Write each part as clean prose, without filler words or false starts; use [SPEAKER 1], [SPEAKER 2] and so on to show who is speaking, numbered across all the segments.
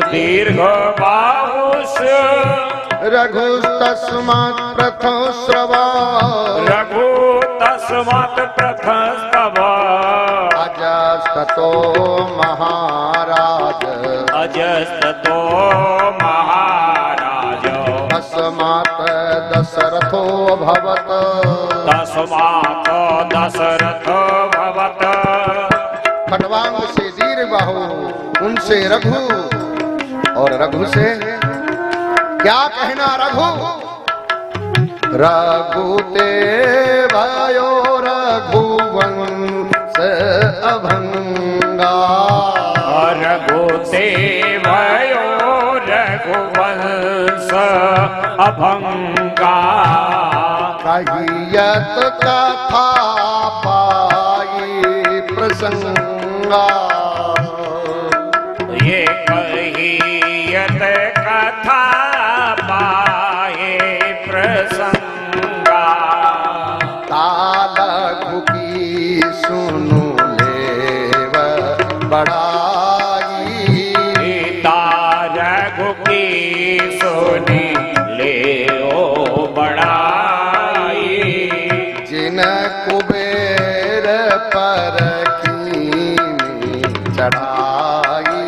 [SPEAKER 1] दीर्घ बाहुष
[SPEAKER 2] रघु तस्मात् प्रथम श्रवा
[SPEAKER 1] रघु तस्मात् प्रथम स्तव
[SPEAKER 2] अजस्ततो महाराज
[SPEAKER 1] अजस्ततो महाराज
[SPEAKER 2] तस्मात् दशरथो भवत
[SPEAKER 1] तस्मात् दशरथ भवत
[SPEAKER 2] खट्वांग से दीर्घ बाहु उनसे रघु और रघु से क्या कहना रघु रघुते भयो रघुवंश अभंगा
[SPEAKER 1] रघुते भयो रघुवंश अभंगा
[SPEAKER 2] कहियत कथा पाई प्रसंगा
[SPEAKER 1] ये कहियत कथा पाए प्रसंगा
[SPEAKER 2] तालघु की सुनु लेव बड़ाई
[SPEAKER 1] रघु की सुनी ले ओ बड़ाई
[SPEAKER 2] जिन कुबेर पर कीनी चढ़ाई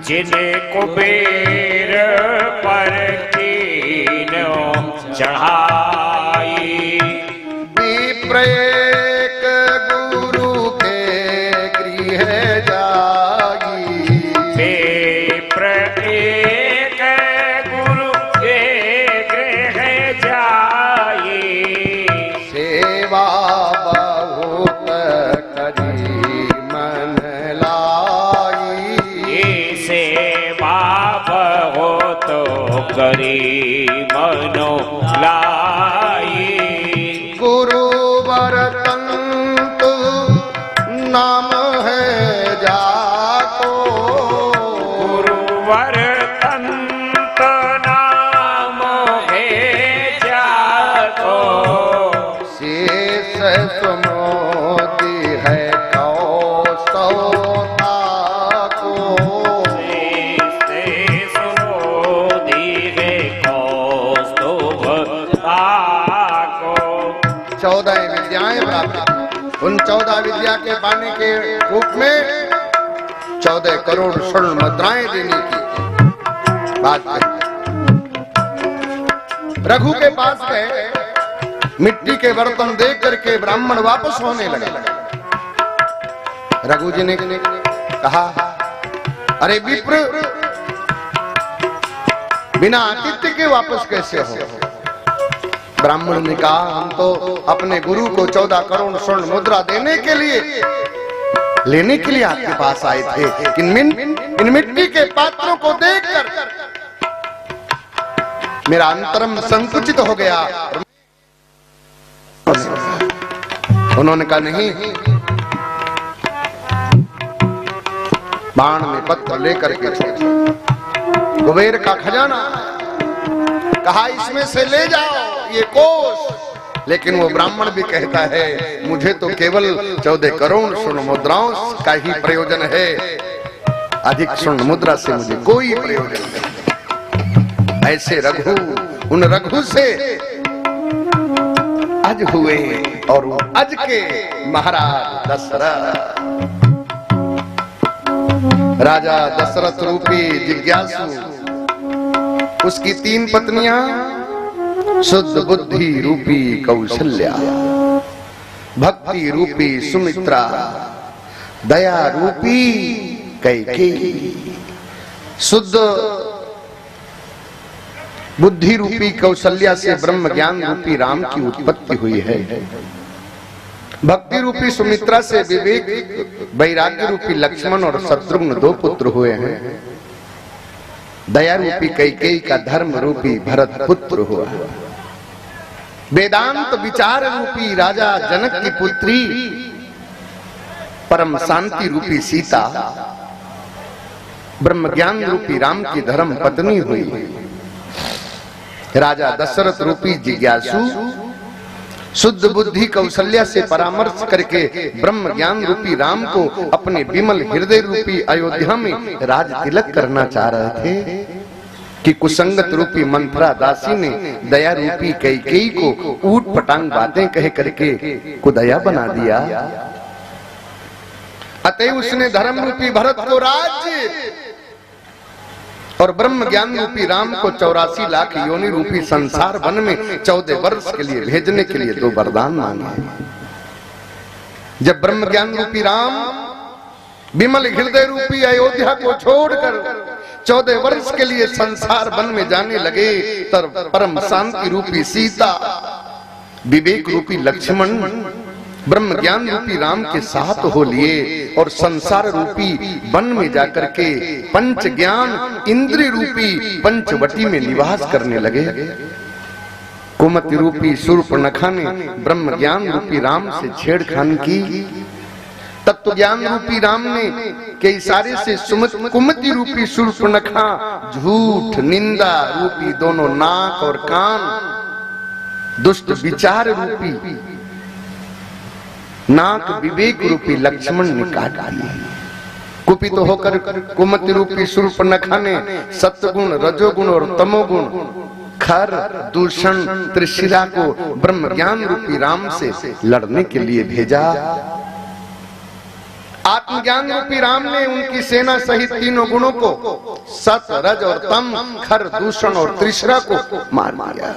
[SPEAKER 1] जिन कुबेर पर कीनो चढ़ाई
[SPEAKER 2] विप्र एक गुरु के गृह जाई
[SPEAKER 1] विप्र एक गुरु के गृह जाई
[SPEAKER 2] सेवा बहुत करी मन लाई
[SPEAKER 1] सेवा बहुत करी मनो लाई
[SPEAKER 2] गुरुवर तंतु नाम है जाको
[SPEAKER 1] गुरुवर तंत नाम है जाको
[SPEAKER 2] शेष सुमोदी है कौस्तोता को
[SPEAKER 1] से सुनो दीहे कौस्तुभ ताको
[SPEAKER 2] 14 विद्याएं प्राप्त उन 14 विद्या के पाने के रूप में 14 करोड़ स्वर्ण मुद्राएं देने की बात कही। रघु के पास गए मिट्टी के बर्तन देख करके ब्राह्मण वापस होने लगे। रघु जी ने कहा अरे विप्र बिना आतिथ्य के वापस कैसे हो? ब्राह्मण ने कहा हम तो अपने गुरु को 14 करोड़ स्वर्ण मुद्रा देने के लिए लेने के लिए आपके पास आए थे। इन मिट्टी के पात्रों को देखकर मेरा अंतरम संकुचित हो गया। उन्होंने कहा नहीं, बाण में पत्थर लेकर के कुबेर का खजाना, कहा इसमें से ले जाओ ये कोष। लेकिन वो ब्राह्मण भी कहता है मुझे तो केवल 14 करोड़ स्वर्ण मुद्राओं का ही प्रयोजन है, अधिक स्वर्ण मुद्रा से मुझे कोई प्रयोजन नहीं। ऐसे रघु उन रघु से अज हुए और अज के महाराज दशरथ, राजा दशरथ रूपी जिज्ञासु, उसकी 3 पत्नियां, शुद्ध बुद्धि रूपी कौशल्या, भक्ति रूपी सुमित्रा, दया रूपी कैकेयी, शुद्ध बुद्धि रूपी कौशल्या से ब्रह्म ज्ञान रूपी राम की उत्पत्ति हुई है। भक्ति रूपी सुमित्रा से विवेक वैराग्य रूपी लक्ष्मण और शत्रुघ्न 2 पुत्र हुए हैं। दया रूपी कैकेयी का धर्म रूपी भरत पुत्र हुआ। वेदांत विचार रूपी राजा जनक की पुत्री परम शांति रूपी सीता ब्रह्म ज्ञान रूपी राम की धर्म पत्नी हुई। राजा दशरथ रूपी जिज्ञासु शुद्ध बुद्धि कौशल्या से परामर्श करके ब्रह्म ज्ञान रूपी राम को अपने विमल हृदय रूपी अयोध्या में राज तिलक करना चाह रहे थे कि कुसंगत रूपी मंत्रा दासी ने दया रूपी कैकेयी को ऊट पटांग बातें कह करके कुदया बना दिया। अतः उसने धर्म रूपी भरत को राज्य और ब्रह्म ज्ञान रूपी राम को 84 लाख योनि रूपी संसार वन में 14 वर्ष के लिए भेजने के लिए 2 वरदान मांगे। जब ब्रह्म ज्ञान रूपी राम विमल हृदय रूपी अयोध्या को छोड़कर 14 वर्ष के लिए संसार वन में जाने लगे, तब परम शांति रूपी सीता, विवेक रूपी लक्ष्मण ब्रह्म ज्ञान रूपी राम के साथ हो लिए और संसार रूपी वन में जाकर के पंच ज्ञान इंद्रिय रूपी पंचवटी में निवास करने लगे। कुमति रूपी शूर्पणखा ने ब्रह्म ज्ञान रूपी राम से छेड़खानी की। तत्व ज्ञान रूपी राम ने के इशारे से कुमति रूपी शूर्पणखा झूठ निंदा रूपी दोनों नाक और कान, दुष्ट विचार रूपी नाक विवेक रूपी लक्ष्मण ने काट दिए। कुपित तो होकर कुमति रूपी शूर्पणखा ने सत्वगुण, रजोगुण और तमोगुण, खर, दूषण, त्रिशिरा को ब्रह्म ज्ञान रूपी राम से लड़ने के लिए भेजा। आत्मज्ञान रूपी राम ने उनकी सेना सहित तीनों गुणों को सत, रज और तम, खर, दूषण और त्रिशिरा को मार दिया।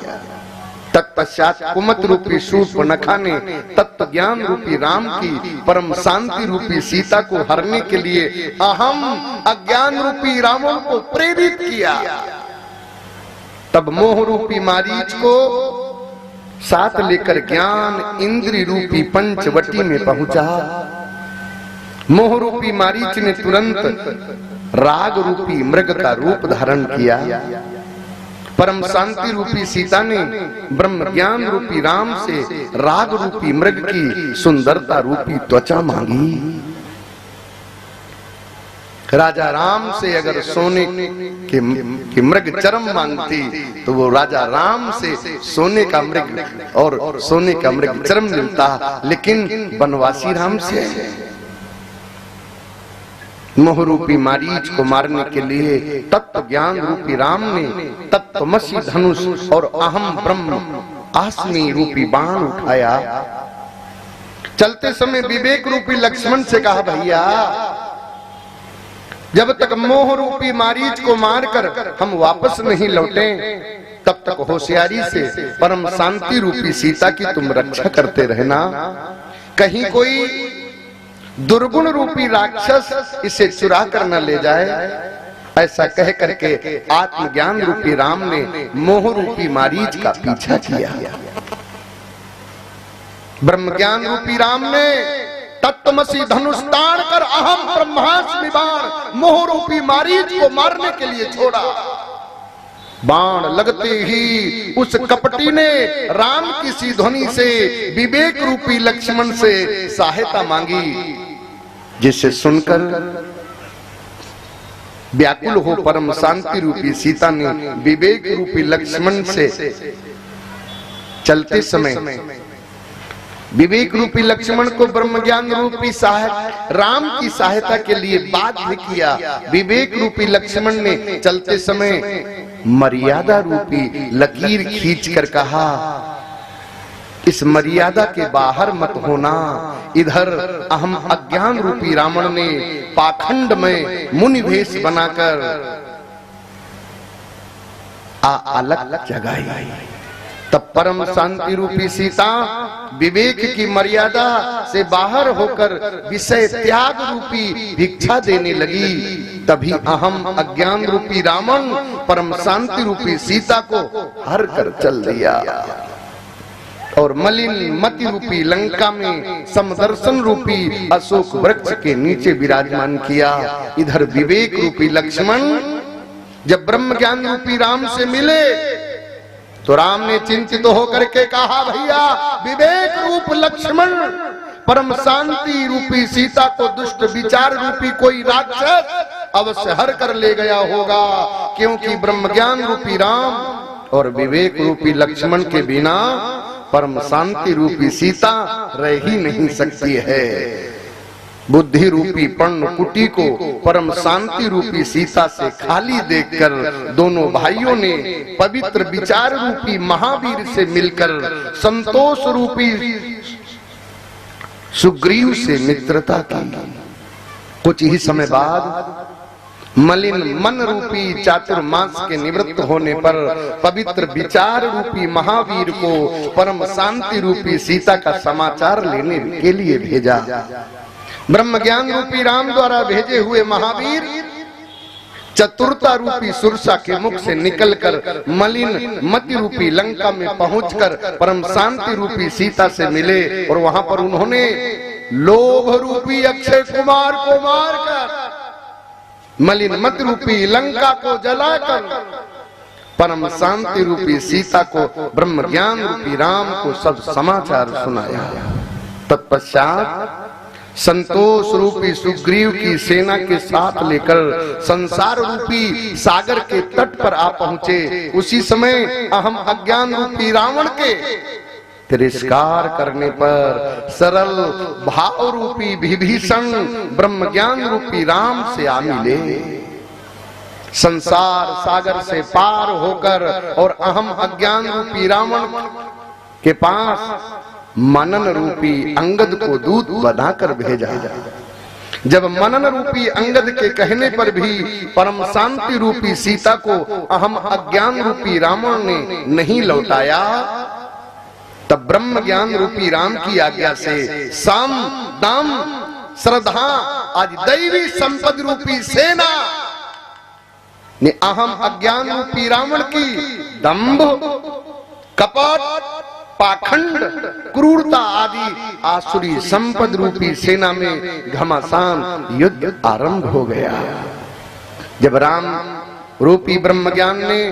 [SPEAKER 2] तत्पश्चात कुमत रूपी शूर्पणखा ने तत्व ज्ञान रूपी राम की परम शांति रूपी सीता को हरने के लिए अहम अज्ञान रूपी रावण को प्रेरित किया। तब मोह रूपी मारीच को साथ लेकर ज्ञान इंद्रिय रूपी पंचवटी में पहुंचा। मोह रूपी मारीच ने तुरंत राग रूपी मृग का रूप धारण किया। परम शांति रूपी सीता ने ब्रह्म ज्ञान रूपी राम से राग रूपी मृग की सुंदरता रूपी त्वचा मांगी। राजा राम से अगर सोने की मृग चरम मांगती तो वो राजा राम से सोने का मृग और सोने का मृग चरम मिलता, लेकिन बनवासी राम से मोह रूपी मारीच को मारने के लिए तत्व ज्ञान रूपी राम ने तत्वमसी धनुष और अहम ब्रह्म आसमी रूपी बाण उठाया। चलते समय विवेक रूपी लक्ष्मण से कहा, भैया जब तक मोह रूपी मारीच को मारकर हम वापस नहीं लौटे तब तक होशियारी से परम शांति रूपी सीता की तुम रक्षा करते रहना। कहीं कोई दुर्गुण रूपी राक्षस इसे चुरा कर न ले जाए। ऐसा कह करके आत्मज्ञान रूपी राम ने मोह रूपी मारीच का पीछा किया। ब्रह्म ज्ञान रूपी राम ने तत्वमसी धनुष ताड़ कर अहम ब्रह्मास्मि बाण मोह रूपी मारीच को मारने के लिए छोड़ा। बाण लगते ही उस कपटी ने राम की सी ध्वनि से विवेक रूपी लक्ष्मण से सहायता मांगी, जिसे सुनकर व्याकुल हो परम शांति रूपी सीता ने विवेक रूपी लक्ष्मण से चलते समय विवेक रूपी लक्ष्मण को ब्रह्म ज्ञान रूपी राम की सहायता के लिए बाध्य किया। विवेक रूपी लक्ष्मण ने चलते समय मर्यादा रूपी लकीर खींचकर कहा, इस मर्यादा के बाहर मत होना। इधर अहम अज्ञान रूपी रावण ने पाखंड में मुनि भेष बनाकर अलग जगाई। तब परम शांति रूपी सीता विवेक की मर्यादा से बाहर होकर विषय त्याग रूपी भिक्षा देने लगी। तभी अहम अज्ञान रूपी रावण परम शांति रूपी सीता को हर कर चल दिया और मलिन मति रूपी लंका में समदर्शन रूपी अशोक वृक्ष के नीचे विराजमान किया। इधर विवेक रूपी लक्ष्मण जब ब्रह्म ज्ञान रूपी राम से मिले तो राम ने चिंतित होकर के कहा, भैया विवेक रूप लक्ष्मण परम शांति रूपी सीता को दुष्ट विचार रूपी कोई राक्षस अवश्य हर कर ले गया होगा, क्योंकि ब्रह्म ज्ञान रूपी राम और विवेक रूपी लक्ष्मण के बिना परम शांति रूपी सीता रह ही नहीं सकती है। बुद्धि रूपी पर्ण कुटी को परम शांति रूपी सीता से खाली देखकर दोनों भाइयों ने पवित्र विचार रूपी महावीर से मिलकर संतोष रूपी सुग्रीव से मित्रता की। कुछ ही समय बाद मलिन मन रूपी चातुर्मास के निवृत्त होने पर पवित्र विचार रूपी महावीर को परम शांति रूपी सीता का समाचार लेने के लिए भेजा। ब्रह्म ज्ञान रूपी राम द्वारा भेजे हुए महावीर चतुरता रूपी सुरसा के मुख से निकलकर मलिन मति रूपी लंका में पहुंचकर परम शांति रूपी सीता से मिले और वहां पर उन्होंने लोभ रूपी अक्षय कुमार को मारकर मलिन मत रूपी लंका को जलाकर परम शांति रूपी सीता को ब्रह्म ज्ञान रूपी राम को सब समाचार सुनाया। तत्पश्चात संतोष रूपी सुग्रीव की सेना के साथ लेकर संसार रूपी सागर के तट पर आ पहुंचे। उसी समय अहम अज्ञान रूपी रावण के तिरस्कार करने पर सरल भाव रूपी विभीषण ब्रह्म ज्ञान रूपी राम से आ मिले। संसार सागर से पार होकर और अहम अज्ञान रूपी रावण के पास मनन रूपी अंगद को दूत बनाकर भेजा। जब मनन रूपी अंगद के कहने पर भी परम शांति रूपी सीता को अहम अज्ञान रूपी रावण ने नहीं लौटाया, तब ब्रह्म ज्ञान रूपी राम की आज्ञा से साम दाम श्रद्धा आज दैवी संपद रूपी सेना ने अहम अज्ञान रूपी रावण की दंभ, कपट, पाखंड, क्रूरता आदि आसुरी संपद रूपी सेना में घमासान युद्ध आरंभ हो गया। जब राम रूपी ब्रह्म ज्ञान ने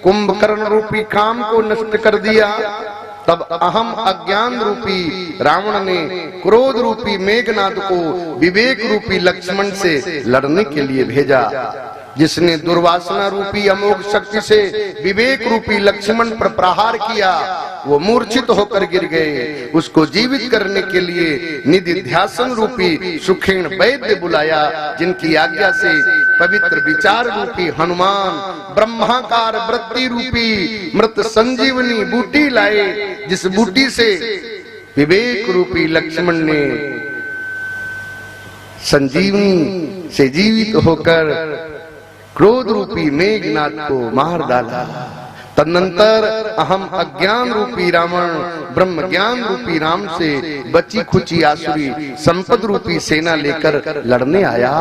[SPEAKER 2] कुंभकर्ण रूपी काम को नष्ट कर दिया, तब अहम अज्ञान रूपी रावण ने क्रोध रूपी मेघनाद को विवेक रूपी लक्ष्मण से लड़ने के लिए भेजा। जिसने दुर्वासना रूपी अमोघ शक्ति से विवेक रूपी लक्ष्मण पर प्रहार किया, वो मूर्छित होकर गिर गए। उसको जीवित करने के लिए निधिध्यासन रूपी सुखेण वैद्य बुलाया, जिनकी आज्ञा से पवित्र विचार रूपी हनुमान ब्रह्माकार वृत्ति रूपी मृत संजीवनी बूटी लाए, जिस बूटी से विवेक रूपी लक्ष्मण ने संजीवनी से जीवित होकर क्रोध रूपी मेघनाद को मार डाला। तदनंतर अहम अज्ञान रूपी रावण ब्रह्म ज्ञान रूपी राम से बची खुची आसुरी संपद रूपी सेना लेकर लड़ने आया।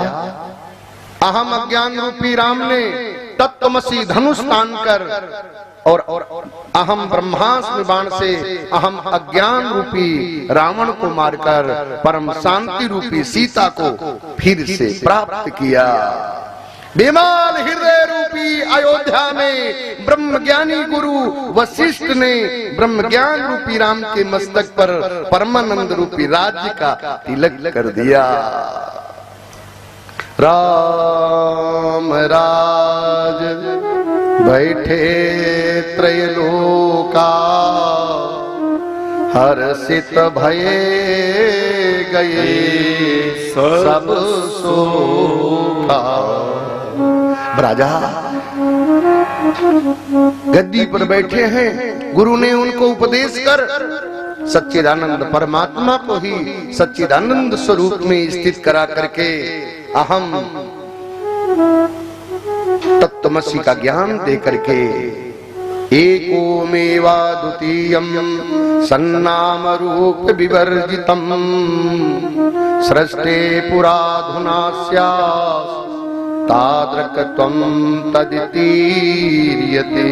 [SPEAKER 2] अहम अज्ञान रूपी राम ने तत्वमसी धनुष तानकर और अहम ब्रह्मास्त्र बाण से अहम अज्ञान रूपी रावण को मारकर परम शांति रूपी सीता को फिर से प्राप्त किया। विमाल हृदय रूपी अयोध्या में ब्रह्म ज्ञानी गुरु वशिष्ठ ने ब्रह्म ज्ञान रूपी राम के मस्तक पर परमानंद रूपी राज्य का तिलक कर दिया। राम राज बैठे त्रैलोका, हर्षित भये गए सब सोखा। राजा गद्दी पर बैठे हैं, गुरु ने उनको उपदेश कर सच्चिदानंद परमात्मा को ही सच्चिदानंद स्वरूप में स्थित करा करके अहम तत्वमसि का ज्ञान दे करके एको मेवा द्वितीयम सन्नाम रूप विवर्जितम सृष्टे पुराधुना स्यात् तादृक् त्वं तदितीर्यते।